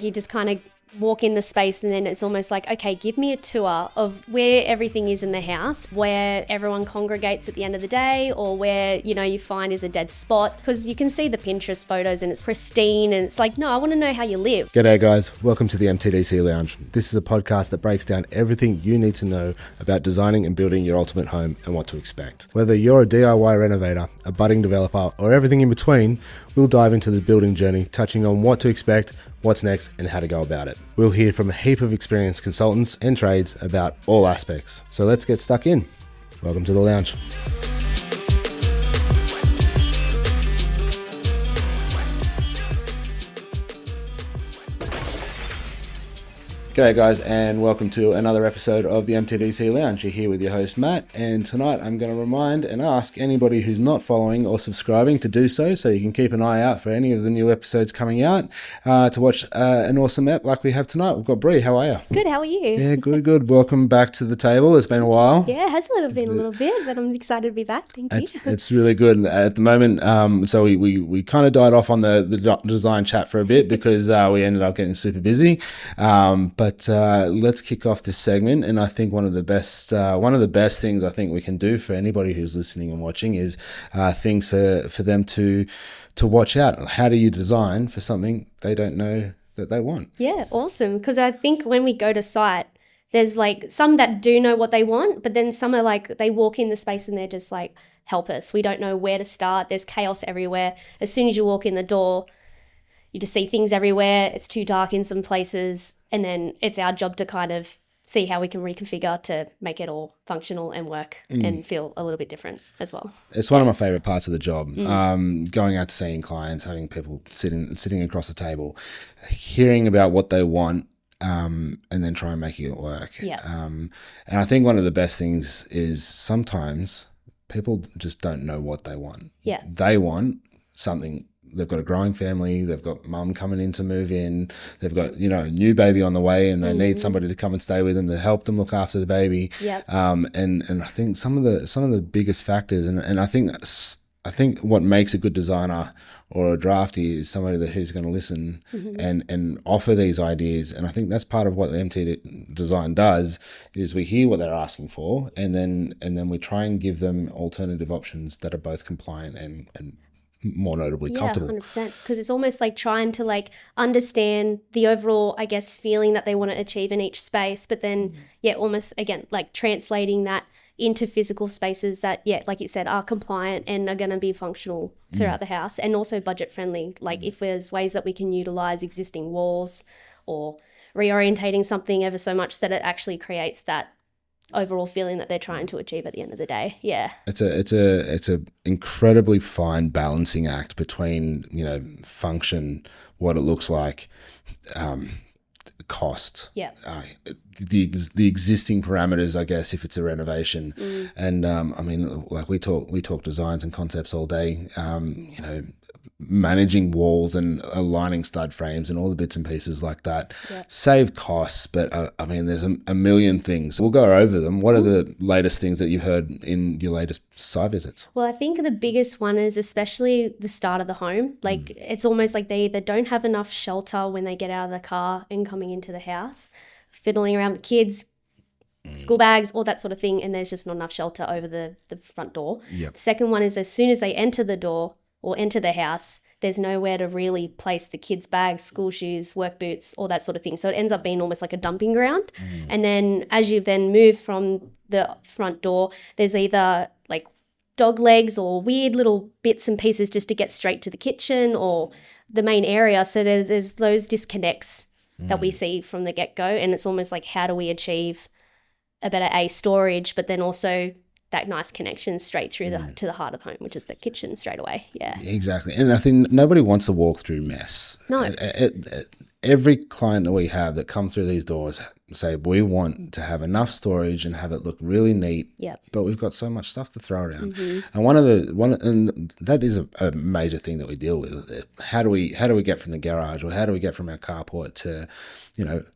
You just kind of walk in the space and then it's almost like, okay, give me a tour of where everything is in the house, where everyone congregates at the end of the day, or where, you find is a dead spot, because you can see the Pinterest photos and it's pristine and it's like, no, I want to know how you live. G'day guys, welcome to the MTDC Lounge. This is a podcast that breaks down everything you need to know about designing and building your ultimate home and what to expect. Whether you're a DIY renovator, a budding developer, or everything in between, we'll dive into the building journey, touching on what to expect, what's next, and how to go about it. We'll hear from a heap of experienced consultants and trades about all aspects. So let's get stuck in. Welcome to the lounge. G'day guys, and welcome to another episode of the MTDC Lounge. You're here with your host Matt, and tonight I'm going to remind and ask anybody who's not following or subscribing to do so you can keep an eye out for any of the new episodes coming out, to watch an awesome ep like we have tonight. We've got Bree. How are you? Good, how are you? Yeah, good. Welcome back to the table. It's been a while. Yeah, it has been a little bit, but I'm excited to be back. Thank you. It's really good at the moment. So we kind of died off on the design chat for a bit because we ended up getting super busy. But let's kick off this segment, and I think one of the best things I think we can do for anybody who's listening and watching is things for them to watch out. How do you design for something they don't know that they want? Yeah, awesome. Because I think when we go to site, there's like some that do know what they want, but then some are like they walk in the space and they're just like, help us. We don't know where to start. There's chaos everywhere. As soon as you walk in the door, you just see things everywhere. It's too dark in some places. And then it's our job to kind of see how we can reconfigure to make it all functional and work and feel a little bit different as well. It's one of my favorite parts of the job. Going out to seeing clients, having people sitting across the table, hearing about what they want, and then try and making it work. Yeah. And I think one of the best things is sometimes people just don't know what they want. Yeah. They want something. They've got a growing family. They've got mum coming in to move in. They've got, a new baby on the way, and they need somebody to come and stay with them to help them look after the baby. Yep. And I think some of the biggest factors, and I think what makes a good designer or a drafty is somebody who's going to listen and offer these ideas. And I think that's part of what the MT design does, is we hear what they're asking for, and then we try and give them alternative options that are both compliant and more notably comfortable. 100%, because it's almost like trying to like understand the overall, I guess, feeling that they want to achieve in each space, but then almost again like translating that into physical spaces that like you said, are compliant and are going to be functional throughout the house, and also budget friendly. Like if there's ways that we can utilize existing walls or reorientating something ever so much that it actually creates that overall feeling that they're trying to achieve at the end of the day. Yeah. It's a incredibly fine balancing act between, function, what it looks like, cost. Yeah. The existing parameters, I guess, if it's a renovation. And like we talk designs and concepts all day, managing walls and aligning stud frames and all the bits and pieces like that. Save costs, but there's a million things. We'll go over them. What are the latest things that you've heard in your latest site visits? Well, I think the biggest one is especially the start of the home. Like it's almost like they either don't have enough shelter when they get out of the car and coming into the house, fiddling around with kids, school bags, all that sort of thing, and there's just not enough shelter over the front door. Yep. The second one is as soon as they enter the door or enter the house, there's nowhere to really place the kids' bags, school shoes, work boots, all that sort of thing. So it ends up being almost like a dumping ground. And then as you then move from the front door, there's either like dog legs or weird little bits and pieces just to get straight to the kitchen or the main area. So there's those disconnects that we see from the get-go. And it's almost like, how do we achieve a better storage, but then also that nice connection straight through to the heart of home, which is the kitchen straight away. Yeah, exactly. And I think nobody wants to walk through mess. No. Every client that we have that come through these doors say we want to have enough storage and have it look really neat. Yep. But we've got so much stuff to throw around, Mm-hmm. and that is a major thing that we deal with. How do we get from the garage, or how do we get from our carport to,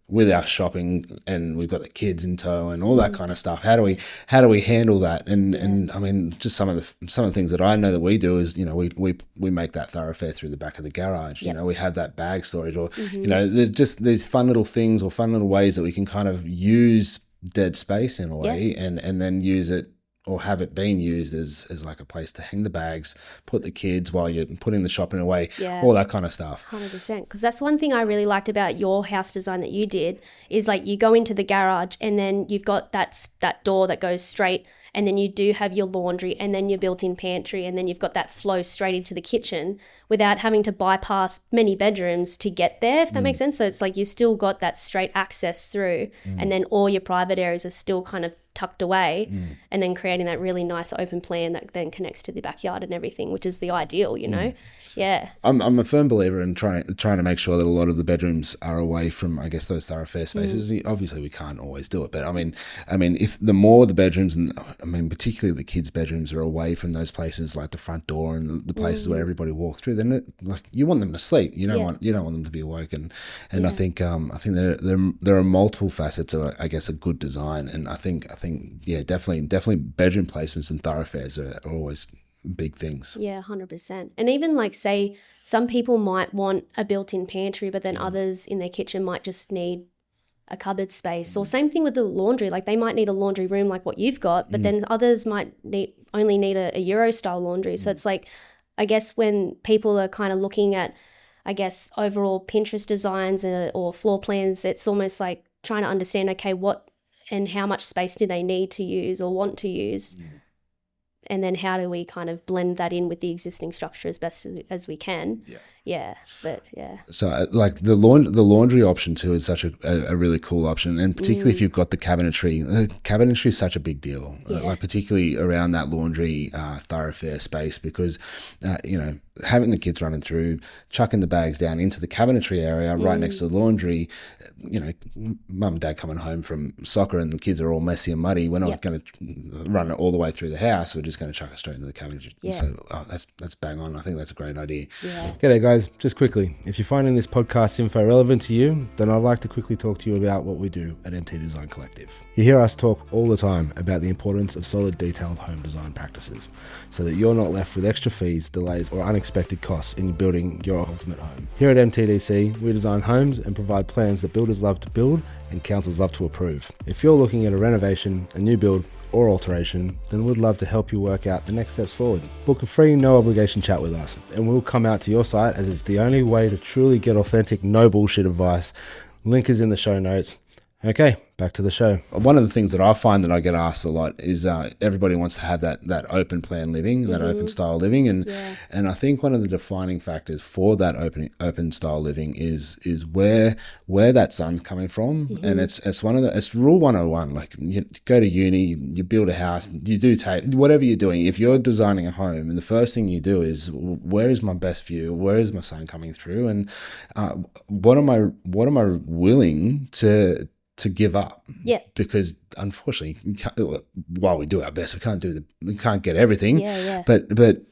with our shopping, and we've got the kids in tow and all that kind of stuff. How do we handle that? And I mean, just some of the things that I know that we do is, we make that thoroughfare through the back of the garage. Yep. We have that bag storage, or there's just these fun little things or fun little ways that we can kind of use dead space in a way, and then use it, or have it being used as like a place to hang the bags, put the kids while you're putting the shopping away, all that kind of stuff. 100%. Because that's one thing I really liked about your house design that you did, is like you go into the garage and then you've got that door that goes straight, and then you do have your laundry and then your built-in pantry, and then you've got that flow straight into the kitchen without having to bypass many bedrooms to get there, if that makes sense. So it's like you still got that straight access through, and then all your private areas are still kind of tucked away, and then creating that really nice open plan that then connects to the backyard and everything, which is the ideal, Yeah. I'm a firm believer in trying to make sure that a lot of the bedrooms are away from, I guess, those thoroughfare spaces. Obviously, we can't always do it, but I mean, if the more the bedrooms, and I mean, particularly the kids' bedrooms, are away from those places like the front door and the places where everybody walks through, then you want them to sleep. You don't want them to be awoke. And I think there are multiple facets of, I guess, a good design. And I think definitely bedroom placements and thoroughfares are always big things. Yeah, 100%. And even like, say, some people might want a built-in pantry, but then others in their kitchen might just need a cupboard space. Or same thing with the laundry. Like they might need a laundry room like what you've got, but then others might only need a Euro style laundry. So it's like, I guess when people are kind of looking at, I guess, overall Pinterest designs or floor plans, it's almost like trying to understand, okay, what and how much space do they need to use or want to use? And then how do we kind of blend that in with the existing structure as best as we can? So like the laundry option too is such a really cool option, and particularly if you've got the cabinetry. Cabinetry is such a big deal, like particularly around that laundry thoroughfare space, because having the kids running through, chucking the bags down into the cabinetry area right next to the laundry, mum and dad coming home from soccer and the kids are all messy and muddy, we're not going to run it all the way through the house, we're just going to chuck it straight into the cabinetry. So that's bang on. I think that's a great idea. G'day guys, just quickly, if you're finding this podcast info relevant to you, then I'd like to quickly talk to you about what we do at MT Design Collective. You hear us talk all the time about the importance of solid, detailed home design practices, so that you're not left with extra fees, delays or unexpected costs in building your ultimate home. Here at MTDC, we design homes and provide plans that builders love to build and councils love to approve. If you're looking at a renovation, a new build or alteration, then we'd love to help you work out the next steps forward. Book a free, no obligation chat with us, and we'll come out to your site, as it's the only way to truly get authentic, no bullshit advice. Link is in the show notes. Okay, back to the show. One of the things that I find that I get asked a lot is everybody wants to have that open plan living, that open style living, and I think one of the defining factors for that open style living is where that sun's coming from, and it's rule 101. Like, you go to uni, you build a house, you do whatever you're doing. If you're designing a home, and the first thing you do is, where is my best view? Where is my sun coming through? And what am I willing to give up? Because unfortunately, while we do our best, we can't get everything. But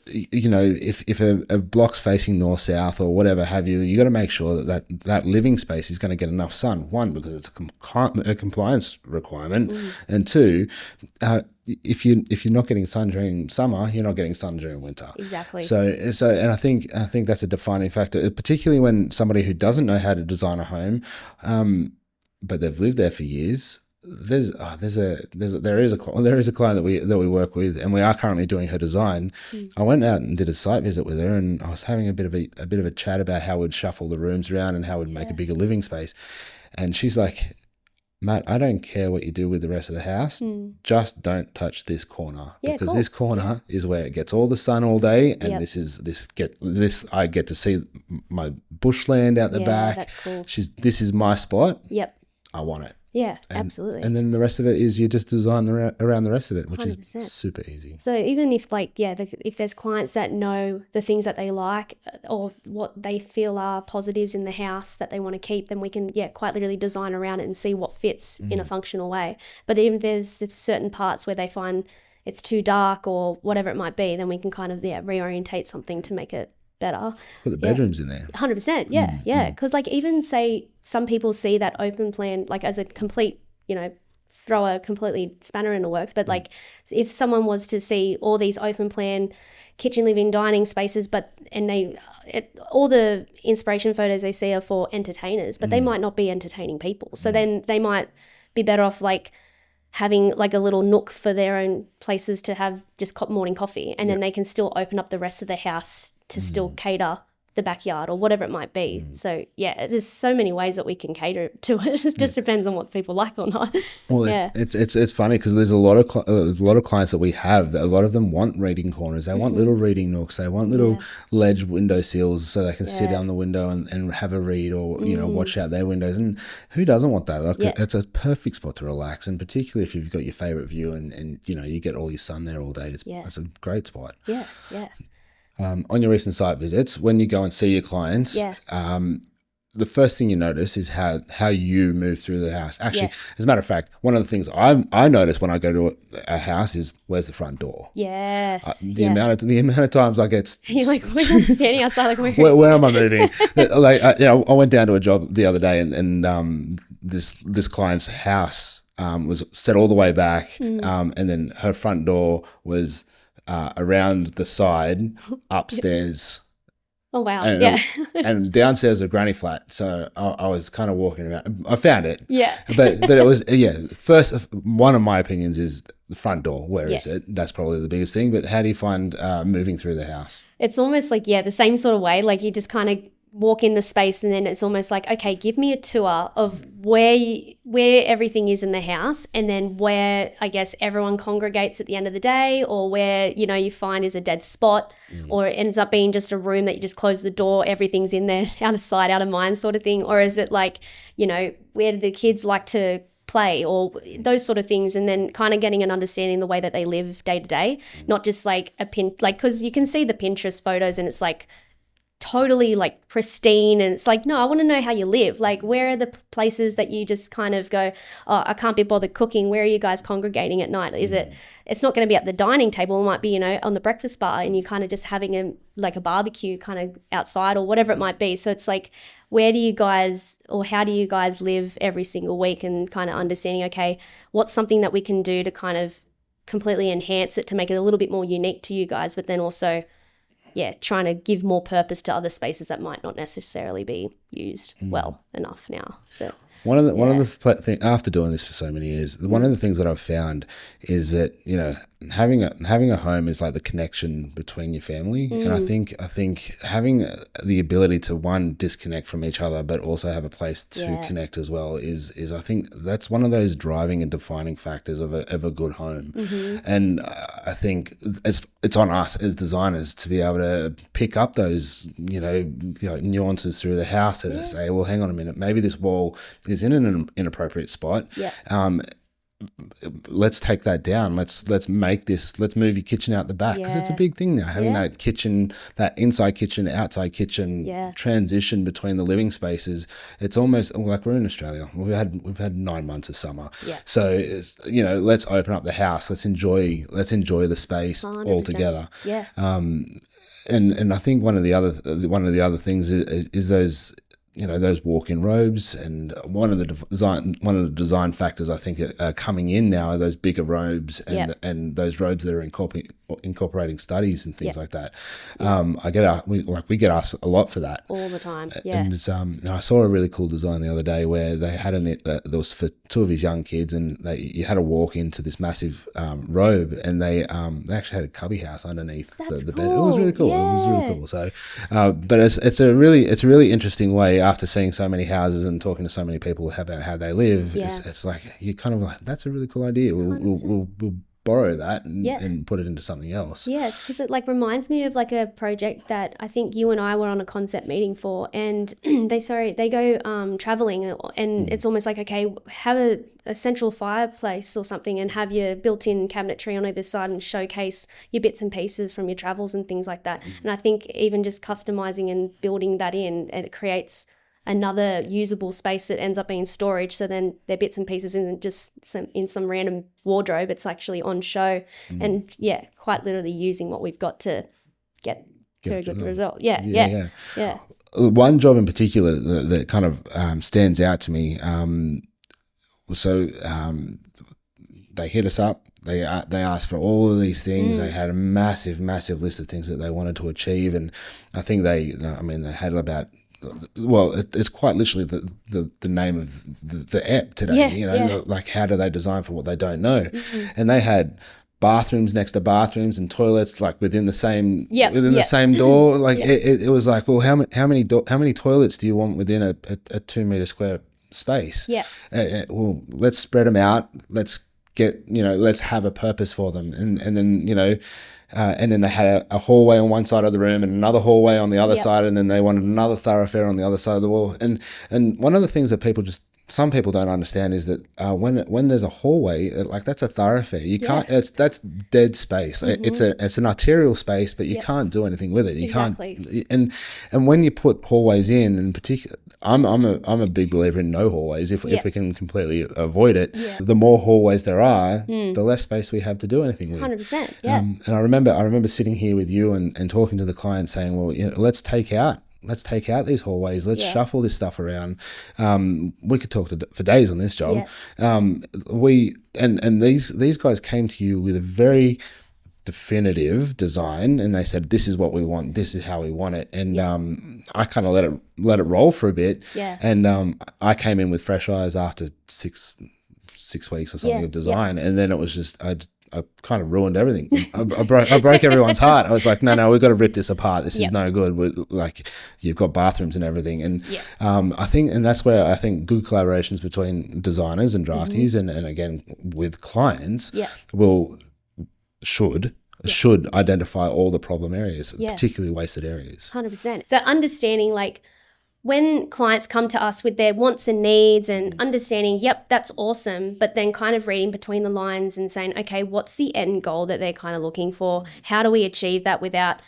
if a block's facing north south or whatever have you, you got to make sure that living space is going to get enough sun. One, because it's a compliance requirement, and two, if you're not getting sun during summer, you're not getting sun during winter. Exactly. So and I think that's a defining factor, particularly when somebody who doesn't know how to design a home, but they've lived there for years. There is a client that we work with, and we are currently doing her design. I went out and did a site visit with her, and I was having a bit of a chat about how we'd shuffle the rooms around and how we'd make a bigger living space. And she's like, Matt, I don't care what you do with the rest of the house, just don't touch this corner, because this corner is where it gets all the sun all day, and I get to see my bushland out the back. That's cool. This is my spot. Yep. I want it. Yeah, absolutely. And then the rest of it is you just design around the rest of it, which 100%. is super easy. So even if if there's clients that know the things that they like or what they feel are positives in the house that they want to keep, then we can, quite literally design around it and see what fits in a functional way. But even if there's certain parts where they find it's too dark or whatever it might be, then we can kind of, reorientate something to make it better. Put the bedrooms in there. 100%. Yeah. Because even say some people see that open plan as a complete, throw a completely spanner in the works. But if someone was to see all these open plan kitchen, living, dining spaces, all the inspiration photos they see are for entertainers, but they might not be entertaining people. So then they might be better off having a little nook for their own places to have just morning coffee, and then they can still open up the rest of the house to still cater the backyard or whatever it might be. So there's so many ways that we can cater to it. It just depends on what people like or not. Well, it's funny because there's a lot of clients that we have that a lot of them want reading corners. They want little reading nooks. They want little ledge window sills so they can sit down the window and have a read or watch out their windows. And who doesn't want that? It's a perfect spot to relax, and particularly if you've got your favorite view and you get all your sun there all day. It's a great spot. Yeah. On your recent site visits, when you go and see your clients, the first thing you notice is how you move through the house. Actually, as a matter of fact, one of the things I notice when I go to a house is where's the front door. Yes. The amount of times I get you're we're standing outside where am I moving? I went down to a job the other day and this client's house was set all the way back, and then her front door was around the side upstairs. Oh wow! And, and downstairs a granny flat. So I was kind of walking around. I found it. Yeah. but it was First, one of my opinions is the front door. Where is it? That's probably the biggest thing. But how do you find moving through the house? It's almost the same sort of way. You just kind of walk in the space, and then it's almost okay, give me a tour of where everything is in the house, and then where I guess everyone congregates at the end of the day, or where you find is a dead spot, or it ends up being just a room that you just close the door, everything's in there, out of sight, out of mind sort of thing, or is it where do the kids like to play, or those sort of things, and then kind of getting an understanding the way that they live day to day, not just because you can see the Pinterest photos and it's totally pristine, and it's no, I want to know how you live. Where are the places that you just kind of go, oh, I can't be bothered cooking? Where are you guys congregating at night? It's not going to be at the dining table. It might be on the breakfast bar, and you're kind of just having a barbecue kind of outside or whatever it might be. So it's where do you guys, or how do you guys live every single week, and kind of understanding, okay, what's something that we can do to kind of completely enhance it to make it a little bit more unique to you guys, but then also trying to give more purpose to other spaces that might not necessarily be used well enough now. But one of the things, after doing this for so many years, one of the things that I've found is that having a home is the connection between your family, and I think having the ability to disconnect from each other, but also have a place to connect as well is I think that's one of those driving and defining factors of a good home, and I think it's on us as designers to be able to pick up those nuances through the house and say, well, hang on a minute, maybe this wall is in an inappropriate spot. Let's take that down. Let's move your kitchen out the back, because it's a big thing now, having that kitchen, that inside kitchen, outside kitchen transition between the living spaces. It's almost like we're in Australia. We've had 9 months of summer. So it's, let's open up the house. Let's enjoy the space 100%. All together. And I think one of the other things is those those walk-in robes, and one of the design factors I think are coming in now are those bigger robes and those robes that are incorporating studies and things like that. We get asked a lot for that all the time. And I saw a really cool design the other day where they had that was for two of his young kids, and you had to walk into this massive robe, and they actually had a cubby house underneath the bed. It was really cool. It was really cool. So, but it's a really interesting way, after seeing so many houses and talking to so many people about how they live. It's you kind of that's a really cool idea. We'll borrow that Yeah. and put it into something else. Yeah, because it like reminds me of like a project that I think you and I were on a concept meeting for, and they go traveling, and it's almost like, okay, have a central fireplace or something, and have your built-in cabinetry on either side and showcase your bits and pieces from your travels and things like that. And I think even just customizing and building that in, and it creates another usable space that ends up being storage. So then their bits and pieces isn't just in some random wardrobe, it's actually on show. And yeah, quite literally using what we've got to get to a good result. Yeah. One job in particular that kind of stands out to me. They hit us up. They asked for all of these things. They had a massive list of things that they wanted to achieve, and I think they had about. Well, it's quite literally the name of the app today. Like how do they design for what they don't know? And they had bathrooms next to bathrooms and toilets like within the same the same door. Like it was like, well, how many toilets do you want within a 2 meter square space? Well, let's spread them out. Let's let's have a purpose for them, and then and then they had a hallway on one side of the room and another hallway on the other side, and then they wanted another thoroughfare on the other side of the wall. And one of the things that some people don't understand is that when there's a hallway, like that's a thoroughfare. You can't. That's dead space. It's an arterial space, but you can't do anything with it. You can't. And when you put hallways in particular, I'm a big believer in no hallways if we can completely avoid it. The more hallways there are, the less space we have to do anything with. 100%. Yeah. And I remember sitting here with you and talking to the client saying, well, let's take out these hallways. Let's shuffle this stuff around. We could talk for days on this job. These guys came to you with a very definitive design, and they said, this is what we want. This is how we want it. And I kind of let it roll for a bit. And I came in with fresh eyes after six weeks or something of design, and then it was just I kind of ruined everything. I broke everyone's heart. I was like, no, we've got to rip this apart. This is no good. Like, you've got bathrooms and everything. And I think, and that's where I think good collaborations between designers and draftees and again with clients should identify all the problem areas, particularly wasted areas. 100%. So understanding, like, when clients come to us with their wants and needs and understanding, that's awesome, but then kind of reading between the lines and saying, okay, what's the end goal that they're kind of looking for? How do we achieve that without,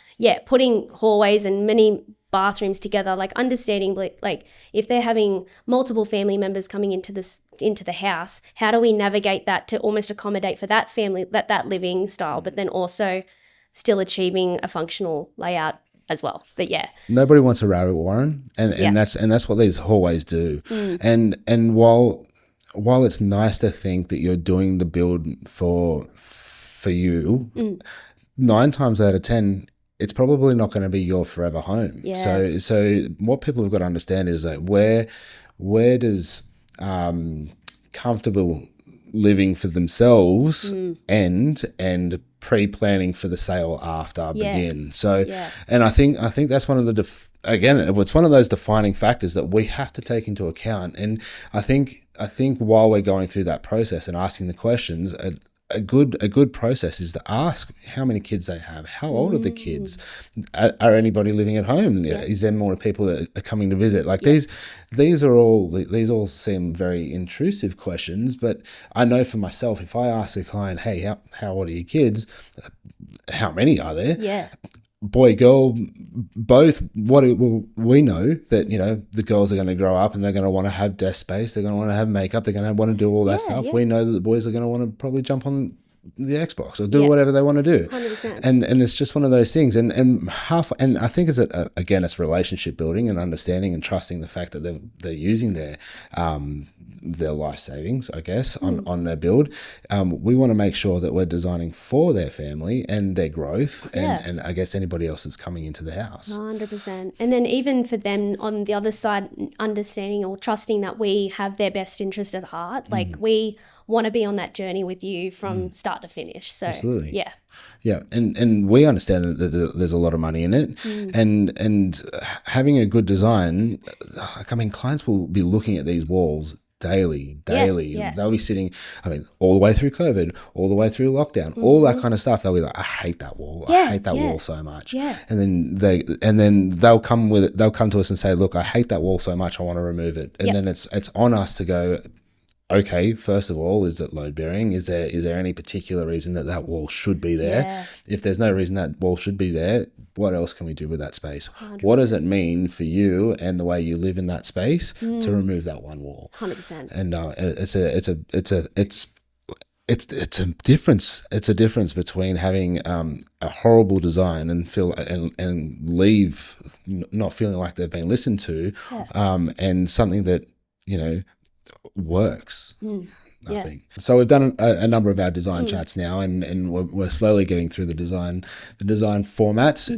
putting hallways and many bathrooms together? Like, understanding, like if they're having multiple family members coming into the house, how do we navigate that to almost accommodate for that family, that living style, but then also still achieving a functional layout as well. But nobody wants a rabbit warren, and that's what these hallways do. And while it's nice to think that you're doing the build for you, 9 times out of 10 it's probably not going to be your forever home. So what people have got to understand is that where does comfortable living for themselves and pre-planning for the sale after begin. So, and I think that's one of the it's one of those defining factors that we have to take into account. And I think while we're going through that process and asking the questions, a good process is to ask how many kids they have, how old are the kids, are anybody living at home, is there more people that are coming to visit? Like these all seem very intrusive questions, but I know for myself, if I ask a client, hey, how old are your kids, how many are there, boy, girl, both, we know that, the girls are going to grow up and they're going to want to have desk space. They're going to want to have makeup. They're going to want to do all that stuff. We know that the boys are going to want to probably jump on the Xbox or do whatever they want to do. 100%. And it's just one of those things. And I think it's relationship building and understanding and trusting the fact that they're using their life savings, I guess, on their build. We want to make sure that we're designing for their family and their growth and I guess anybody else that's coming into the house. 100%. And then even for them on the other side, understanding or trusting that we have their best interest at heart. Like we want to be on that journey with you from start to finish. So absolutely. And we understand that there's a lot of money in it, and having a good design, clients will be looking at these walls daily. Yeah. They'll be sitting, I mean, all the way through COVID, all the way through lockdown, all that kind of stuff. They'll be like, I hate that wall. I hate that wall so much. Yeah. And then they'll come to us and say, look, I hate that wall so much, I want to remove it. And then it's on us to go, okay, first of all, is it load bearing? Is there any particular reason that wall should be there? Yeah. If there's no reason that wall should be there, what else can we do with that space? 100%. What does it mean for you and the way you live in that space to remove that one wall? 100%. And it's a difference. It's a difference between having a horrible design and leave not feeling like they've been listened to, and something that works. I think so. We've done a number of our design chats now, and we're slowly getting through the design format.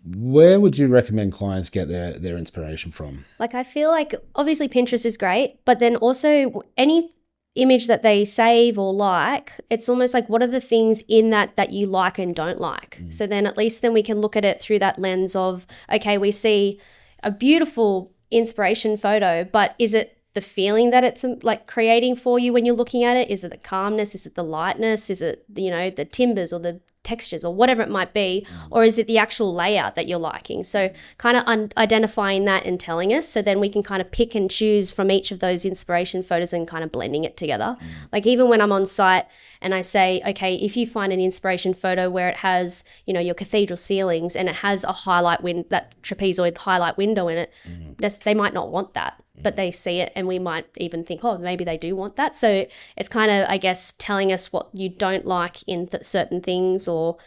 Where would you recommend clients get their inspiration from? Like, I feel like obviously Pinterest is great, but then also any image that they save or like, it's almost like, what are the things in that you like and don't like? So then at least then we can look at it through that lens of, okay, we see a beautiful inspiration photo, but is it the feeling that it's like creating for you when you're looking at it? Is it the calmness? Is it the lightness? Is it, the timbers or the textures or whatever it might be? Or is it the actual layout that you're liking? So kind of identifying that and telling us, so then we can kind of pick and choose from each of those inspiration photos and kind of blending it together. Like, even when I'm on site and I say, okay, if you find an inspiration photo where it has, your cathedral ceilings and it has a that trapezoid highlight window in it, they might not want that, but they see it and we might even think, oh, maybe they do want that. So it's kind of, I guess, telling us what you don't like in certain things, or,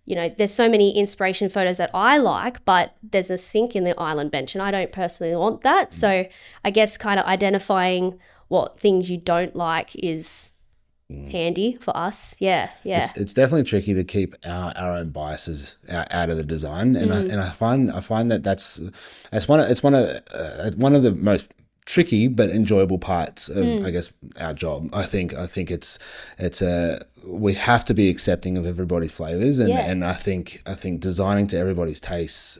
there's so many inspiration photos that I like, but there's a sink in the island bench and I don't personally want that. So I guess kind of identifying what things you don't like is handy for us. It's definitely tricky to keep our own biases out of the design, and I find that that's one of the most tricky but enjoyable parts of I guess our job. I think it's we have to be accepting of everybody's flavors, and I think designing to everybody's tastes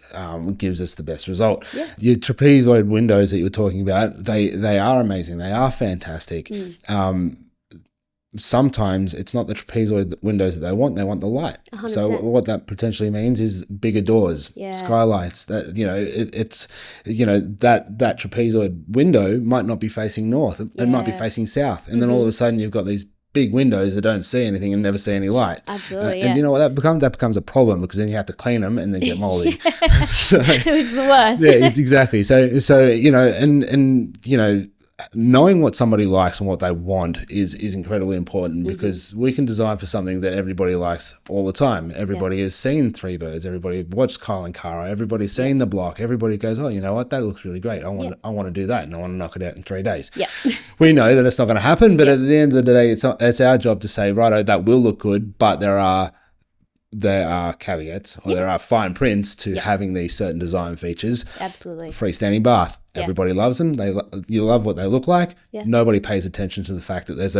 gives us the best result. Your trapezoid windows that you were talking about, they are amazing, they are fantastic. Sometimes it's not the trapezoid windows that they want the light. 100%. So what that potentially means is bigger doors, skylights. That that trapezoid window might not be facing north, it might be facing south, and then all of a sudden you've got these big windows that don't see anything and never see any light. Absolutely. And you know what that becomes a problem, because then you have to clean them and then get moldy. So, it's the worst. Yeah, exactly. So knowing what somebody likes and what they want is incredibly important, because we can design for something that everybody likes all the time. Everybody has seen Three Birds. Everybody watched Kyle and Kara. Everybody's seen The Block. Everybody goes, oh, you know what? That looks really great. I want to do that, and I want to knock it out in 3 days. Yeah. We know that it's not going to happen, but at the end of the day, it's our job to say, righto, that will look good, but there are caveats, or there are fine prints to having these certain design features. Absolutely. Freestanding bath. Everybody loves them. You love what they look like. Nobody pays attention to the fact that it's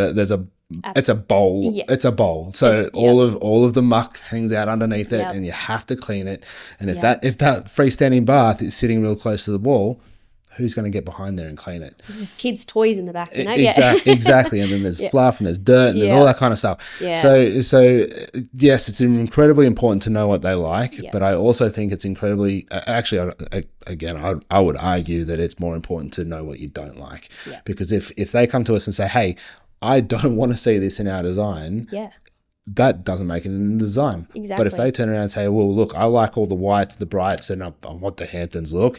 a bowl. It's a bowl. So all of the muck hangs out underneath it, and you have to clean it. And if that freestanding bath is sitting real close to the wall, who's going to get behind there and clean it? There's just kids' toys in the back, Exactly. And then there's fluff and there's dirt and there's all that kind of stuff. So yes, it's incredibly important to know what they like, but I also think it's incredibly, actually, again, I would argue that it's more important to know what you don't like. Because if they come to us and say, hey, I don't want to see this in our design, that doesn't make it in the design. Exactly. But if they turn around and say, well, look, I like all the whites, the brights, and I want the Hamptons look,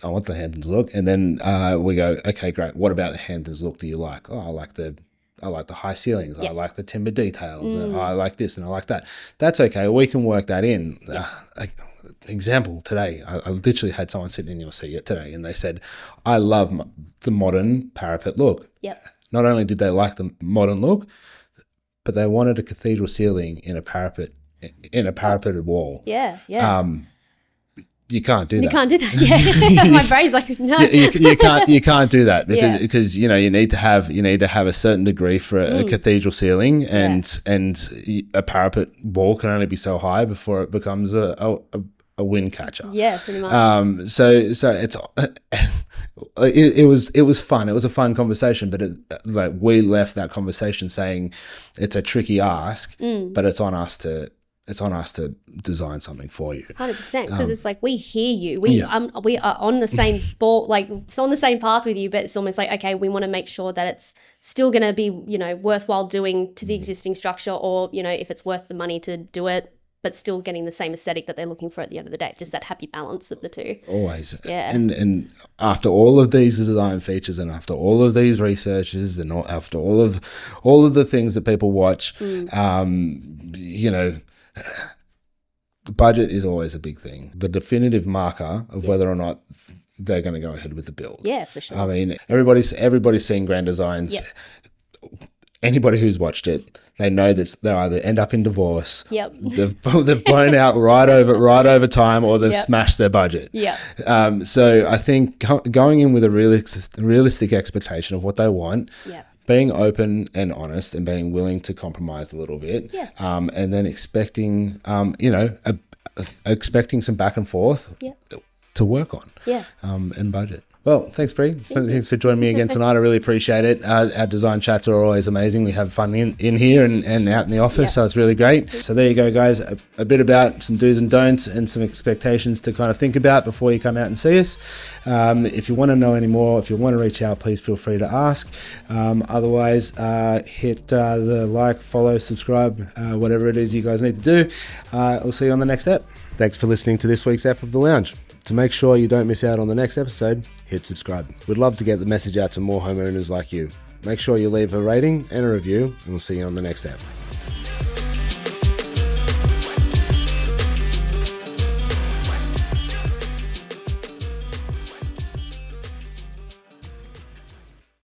I want the Hamptons look, and then we go, okay, great. What about the Hamptons look do you like? Oh, I like the high ceilings. I like the timber details. And I like this and I like that. That's okay. We can work that in. Example today, I literally had someone sitting in your seat today, and they said, I love the modern parapet look. Not only did they like the modern look, but they wanted a cathedral ceiling in a parapeted wall. You can't do that. You can't do that. My brain's like, no. You can't do that, because you need to have a certain degree for a cathedral ceiling, and a parapet wall can only be so high before it becomes a wind catcher. Yeah, pretty much. So it's it was fun. It was a fun conversation, but we left that conversation saying it's a tricky ask, but it's on us to design something for you. 100%, because it's like we hear you. We are on the same ball, like it's on the same path with you, but it's almost like, okay, we want to make sure that it's still going to be, worthwhile doing to the existing structure, or, if it's worth the money to do it, but still getting the same aesthetic that they're looking for at the end of the day. Just that happy balance of the two. Always. Yeah. And after all of these design features, and after all of these researches, and after all of the things that people watch, budget is always a big thing. The definitive marker of whether or not they're going to go ahead with the build. Yeah, for sure. I mean, everybody's seen Grand Designs. Yep. Anybody who's watched it, they know this. They either end up in divorce. Yep. They've blown out right over time, or they've smashed their budget. Yeah. So I think going in with a realistic expectation of what they want. Yep. Being open and honest, and being willing to compromise a little bit, and then expecting, expecting some back and forth to work on, and budget. Well, thanks, Bree. Thanks for joining me again tonight. I really appreciate it. Our design chats are always amazing. We have fun in here and out in the office, so it's really great. So there you go, guys. A bit about some do's and don'ts and some expectations to kind of think about before you come out and see us. If you want to know any more, if you want to reach out, please feel free to ask. Otherwise, hit the like, follow, subscribe, whatever it is you guys need to do. We'll see you on the next ep. Thanks for listening to this week's ep of The Lounge. To make sure you don't miss out on the next episode, hit subscribe. We'd love to get the message out to more homeowners like you. Make sure you leave a rating and a review, and we'll see you on the next ep.